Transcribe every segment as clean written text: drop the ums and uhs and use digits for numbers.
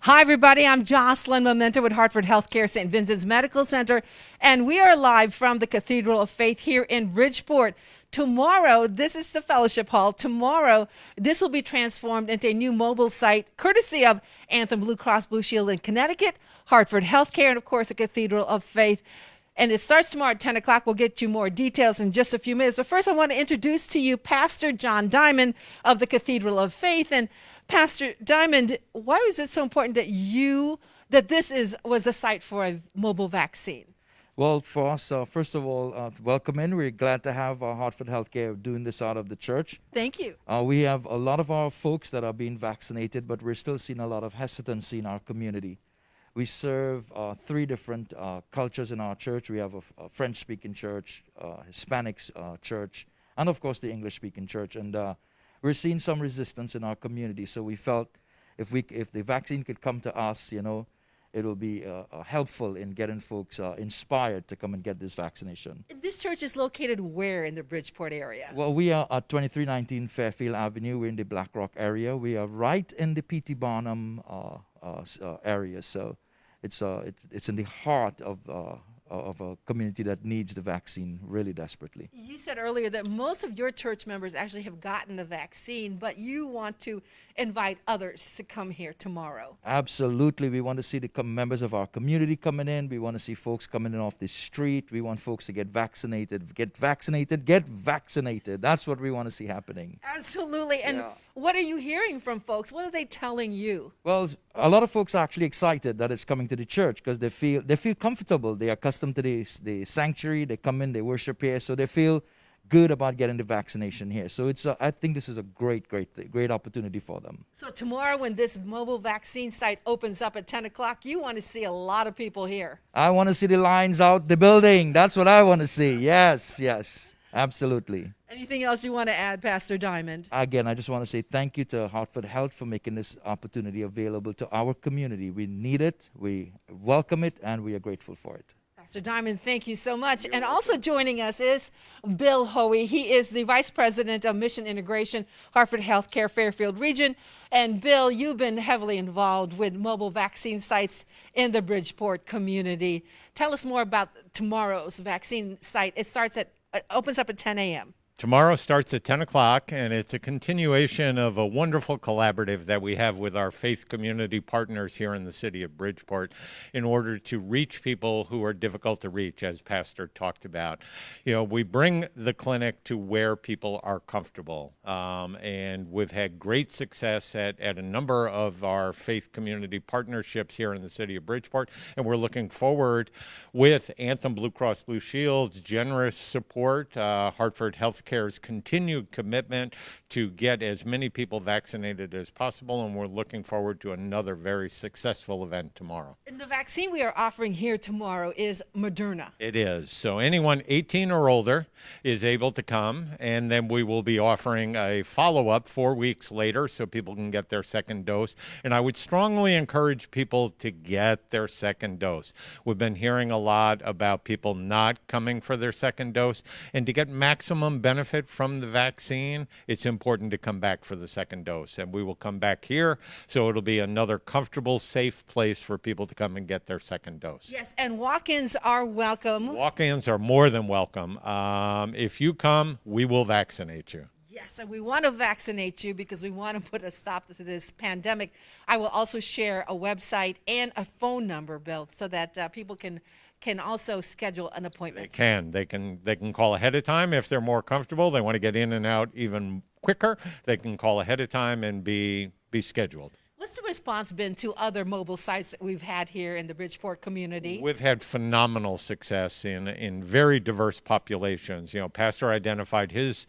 Hi, everybody. I'm Jocelyn Memento with Hartford Healthcare St. Vincent's Medical Center, and we are live from the Cathedral of Faith here in Bridgeport. Tomorrow, this is the Fellowship Hall. Tomorrow, this will be transformed into a new mobile site courtesy of Anthem Blue Cross Blue Shield in Connecticut, Hartford Healthcare, and of course, the Cathedral of Faith. And it starts tomorrow at 10 o'clock. We'll get you more details in just a few minutes. But first, I want to introduce to you Pastor John Diamond of the Cathedral of Faith. And Pastor Diamond, why was it so important that was a site for a mobile vaccine? Well, for us, first of all, welcome in. We're glad to have Hartford Healthcare doing this out of the church. Thank you. We have a lot of our folks that are being vaccinated, but we're still seeing a lot of hesitancy in our community. We serve three different cultures in our church. We have a French-speaking church, Hispanic church, and of course the English-speaking church. And we're seeing some resistance in our community. So we felt if the vaccine could come to us, it will be helpful in getting folks inspired to come and get this vaccination. This church is located where in the Bridgeport area? Well, we are at 2319 Fairfield Avenue. We're in the Black Rock area. We are right in the P.T. Barnum area. So it's in the heart of a community that needs the vaccine really desperately. You said earlier that most of your church members actually have gotten the vaccine, but you want to invite others to come here tomorrow. Absolutely. We want to see the members of our community coming in. We want to see folks coming in off the street. We want folks to get vaccinated. Get vaccinated. Get vaccinated. That's what we want to see happening. Absolutely. And what are you hearing from folks? What are they telling you? Well, a lot of folks are actually excited that it's coming to the church because they feel comfortable. They are accustomed to the sanctuary. They come in, they worship here, so they feel good about getting the vaccination here. So I think this is a great opportunity for them. So tomorrow when this mobile vaccine site opens up at 10 o'clock, you want to see a lot of people here. I want to see the lines out the building. That's what I want to see. Yes, absolutely. Anything else you want to add, Pastor Diamond? Again, I just want to say thank you to Hartford Health for making this opportunity available to our community. We need it, we welcome it, and we are grateful for it. Pastor Diamond, thank you so much. And also joining us is Bill Hoey. He is the Vice President of Mission Integration, Hartford Healthcare Fairfield Region. And Bill, you've been heavily involved with mobile vaccine sites in the Bridgeport community. Tell us more about tomorrow's vaccine site. It opens up at 10 a.m. Tomorrow starts at 10 o'clock, and it's a continuation of a wonderful collaborative that we have with our faith community partners here in the city of Bridgeport in order to reach people who are difficult to reach, as Pastor talked about. We bring the clinic to where people are comfortable, and we've had great success at a number of our faith community partnerships here in the city of Bridgeport, and we're looking forward with Anthem Blue Cross Blue Shield's generous support, Hartford Healthcare's continued commitment to get as many people vaccinated as possible, and we're looking forward to another very successful event tomorrow. And the vaccine we are offering here tomorrow is Moderna. It is. So anyone 18 or older is able to come, and then we will be offering a follow-up 4 weeks later so people can get their second dose. And I would strongly encourage people to get their second dose. We've been hearing a lot about people not coming for their second dose, and to get maximum benefit from the vaccine, it's important to come back for the second dose. And we will come back here, so it'll be another comfortable, safe place for people to come and get their second dose. Yes, and walk-ins are welcome. Walk-ins are more than welcome. If you come, we will vaccinate you. Yes, and we want to vaccinate you because we want to put a stop to this pandemic. I will also share a website and a phone number, Bill, so that people can also schedule an appointment. They can call ahead of time if they're more comfortable. They want to get in and out even quicker. They can call ahead of time and be scheduled. What's the response been to other mobile sites that we've had here in the Bridgeport community? We've had phenomenal success in very diverse populations. Pastor identified his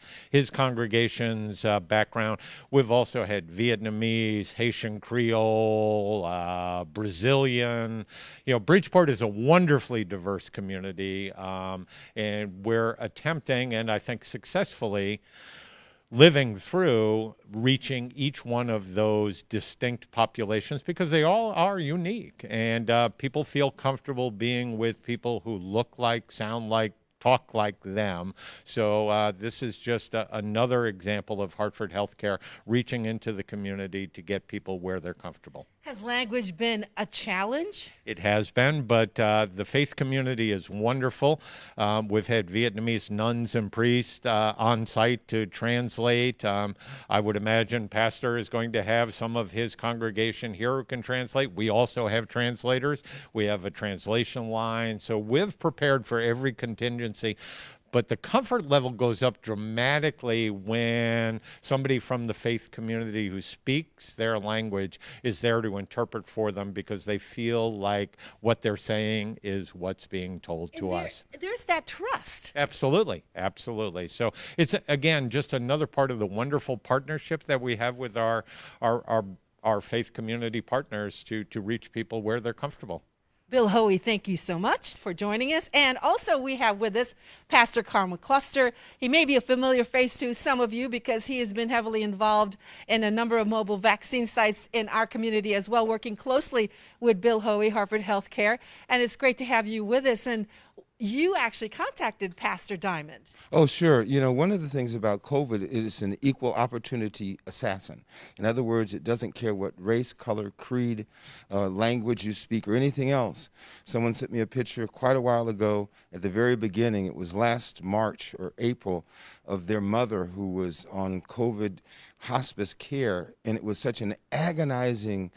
congregation's background. We've also had Vietnamese, Haitian Creole, Brazilian. Bridgeport is a wonderfully diverse community, and we're attempting, and I think successfully, living through reaching each one of those distinct populations because they all are unique, and people feel comfortable being with people who look like, sound like, talk like them. So this is just another example of Hartford Healthcare reaching into the community to get people where they're comfortable. Has language been a challenge? It has been, but the faith community is wonderful. We've had Vietnamese nuns and priests on site to translate. I would imagine Pastor is going to have some of his congregation here who can translate. We also have translators. We have a translation line. So we've prepared for every contingency. But the comfort level goes up dramatically when somebody from the faith community who speaks their language is there to interpret for them because they feel like what they're saying is what's being told to us. There's that trust. Absolutely, absolutely. So it's again just another part of the wonderful partnership that we have with our faith community partners to reach people where they're comfortable. Bill Hoey, thank you so much for joining us. And also we have with us Pastor Carl McCluster. He may be a familiar face to some of you because he has been heavily involved in a number of mobile vaccine sites in our community as well, working closely with Bill Hoey, Hartford Healthcare. And it's great to have you with us. And you actually contacted Pastor Diamond. Oh, sure. You know, one of the things about COVID is it's an equal opportunity assassin. In other words, it doesn't care what race, color, creed, language you speak, or anything else. Someone sent me a picture quite a while ago at the very beginning. It was last March or April of their mother who was on COVID hospice care, and it was such an agonizing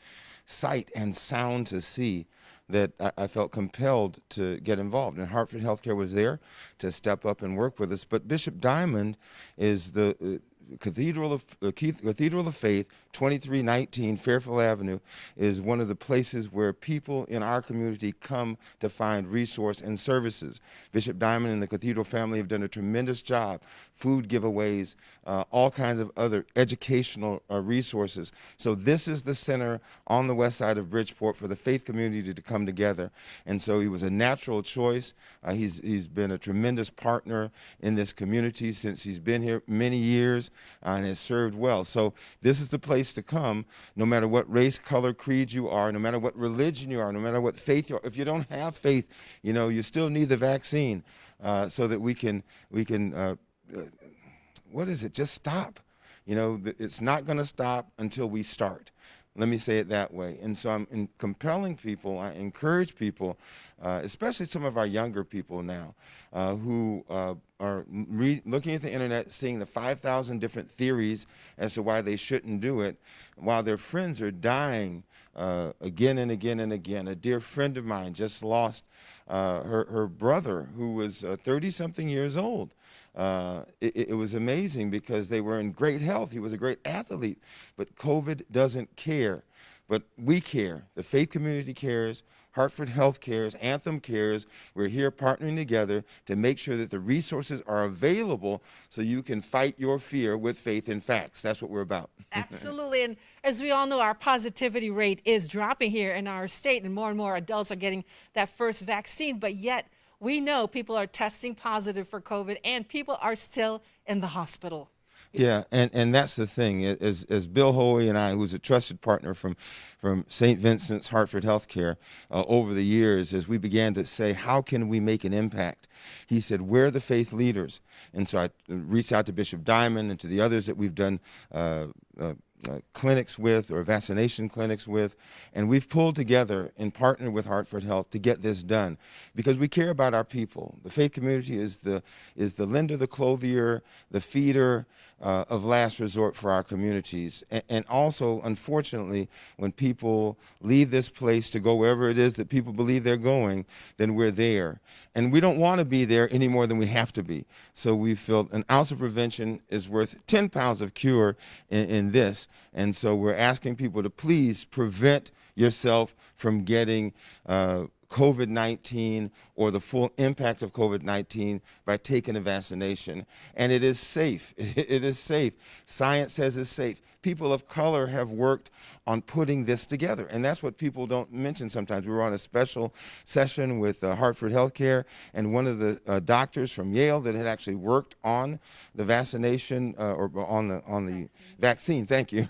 sight and sound to see that I felt compelled to get involved. And Hartford Healthcare was there to step up and work with us. But Bishop Diamond is the Cathedral of Faith, 2319 Fairfield Avenue, is one of the places where people in our community come to find resource and services. Bishop Diamond and the Cathedral family have done a tremendous job. Food giveaways, all kinds of other educational resources. So this is the center on the west side of Bridgeport for the faith community to come together. And so he was a natural choice. He's been a tremendous partner in this community since he's been here many years and has served well. So this is the place to come, no matter what race, color, creed you are, no matter what religion you are, no matter what faith you are. If you don't have faith, you know, you still need the vaccine so that we can what is it? Just stop. You know, it's not going to stop until we start. Let me say it that way. And so I'm compelling people, I encourage people, especially some of our younger people now, who are looking at the internet, seeing the 5,000 different theories as to why they shouldn't do it, while their friends are dying again and again and again. A dear friend of mine just lost her brother, who was 30-something years old. It was amazing because they were in great health. He was a great athlete, but COVID doesn't care. But we care. The faith community cares. Hartford Health cares. Anthem cares. We're here partnering together to make sure that the resources are available so you can fight your fear with faith and facts. That's what we're about. Absolutely. And as we all know, our positivity rate is dropping here in our state, and more adults are getting that first vaccine. But yet, we know people are testing positive for COVID, and people are still in the hospital. Yeah, and that's the thing. As Bill Hoey and I, who's a trusted partner from St. Vincent's Hartford Healthcare over the years, as we began to say, how can we make an impact? He said, we're the faith leaders. And so I reached out to Bishop Diamond and to the others that we've done clinics with, or vaccination clinics with, and we've pulled together and partnered with Hartford Health to get this done because we care about our people. The faith community is the lender, the clothier, the feeder of last resort for our communities. And also, unfortunately, when people leave this place to go wherever it is that people believe they're going, then we're there. And we don't want to be there any more than we have to be. So we felt an ounce of prevention is worth 10 pounds of cure in this. And so we're asking people to please prevent yourself from getting COVID-19 or the full impact of COVID-19 by taking a vaccination. And it is safe. It is safe. Science says it's safe. People of color have worked on putting this together, and that's what people don't mention sometimes. We were on a special session with Hartford Healthcare, and one of the doctors from Yale that had actually worked on the vaccination or on the vaccine, thank you,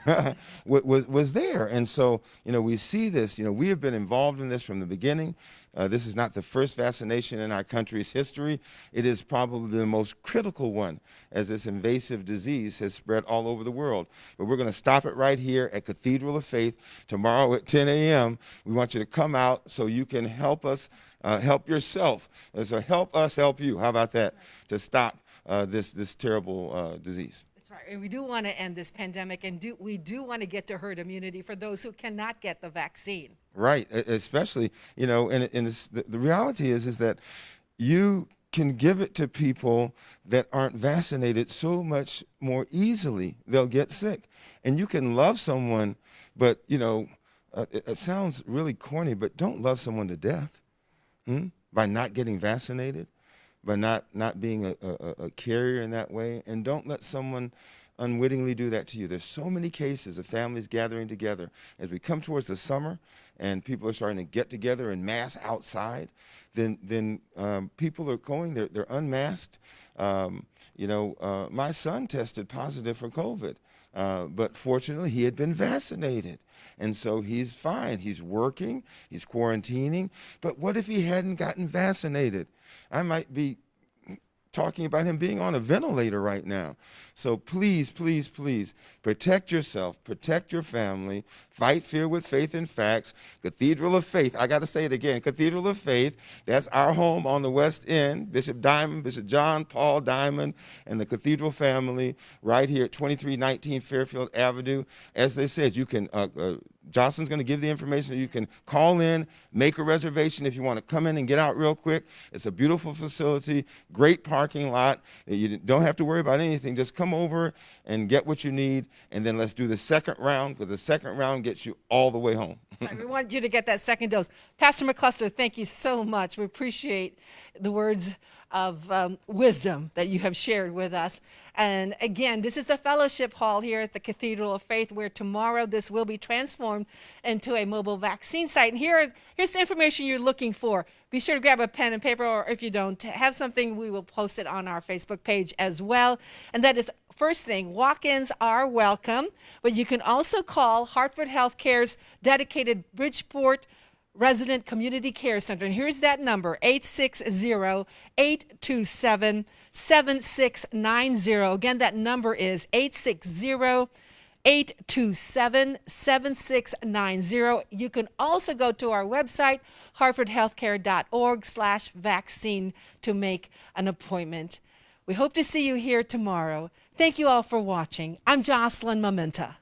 was there. And so, you know, we see this. You know, we have been involved in this from the beginning. This is not the first vaccination in our country's history. It is probably the most critical one, as this invasive disease has spread all over the world. But we're going to stop it right here at Cathedral of Faith tomorrow at 10 a.m. We want you to come out so you can help us help yourself. So help us help you. How about that? To stop this terrible disease. That's right. And we do want to end this pandemic, and we do want to get to herd immunity for those who cannot get the vaccine. Right, especially, you know, and the reality is that you can give it to people that aren't vaccinated so much more easily. They'll get sick. And you can love someone, but, you know, it sounds really corny, but don't love someone to death by not getting vaccinated, by not being a carrier in that way. And don't let someone unwittingly do that to you. There's so many cases of families gathering together. As we come towards the summer and people are starting to get together en masse outside, then people are going, they're unmasked. You know, my son tested positive for COVID, but fortunately he had been vaccinated. And so he's fine. He's working, he's quarantining. But what if he hadn't gotten vaccinated? I might be talking about him being on a ventilator right now. So please, please, please protect yourself, protect your family, fight fear with faith and facts. Cathedral of Faith, I got to say it again, Cathedral of Faith, that's our home on the West End. Bishop Diamond, Bishop John Paul Diamond, and the Cathedral family right here at 2319 Fairfield Avenue. As they said, you can Johnson's going to give the information. You can call in, make a reservation if you want to come in and get out real quick. It's a beautiful facility, great parking lot. You don't have to worry about anything. Just come over and get what you need, and then let's do the second round, because the second round gets you all the way home. Right, we want you to get that second dose. Pastor McCluster, thank you so much. We appreciate the words of wisdom that you have shared with us. And again, this is the fellowship hall here at the Cathedral of Faith, where tomorrow this will be transformed into a mobile vaccine site. And here's the information you're looking for. Be sure to grab a pen and paper, or if you don't have something, we will post it on our Facebook page as well. And that is, first thing, walk-ins are welcome, but you can also call Hartford Healthcare's dedicated Bridgeport Resident Community Care Center. And here's that number, 860-827-7690. Again, that number is 860-827-7690. You can also go to our website, hartfordhealthcare.org/vaccine, to make an appointment. We hope to see you here tomorrow. Thank you all for watching. I'm Jocelyn Mamenta.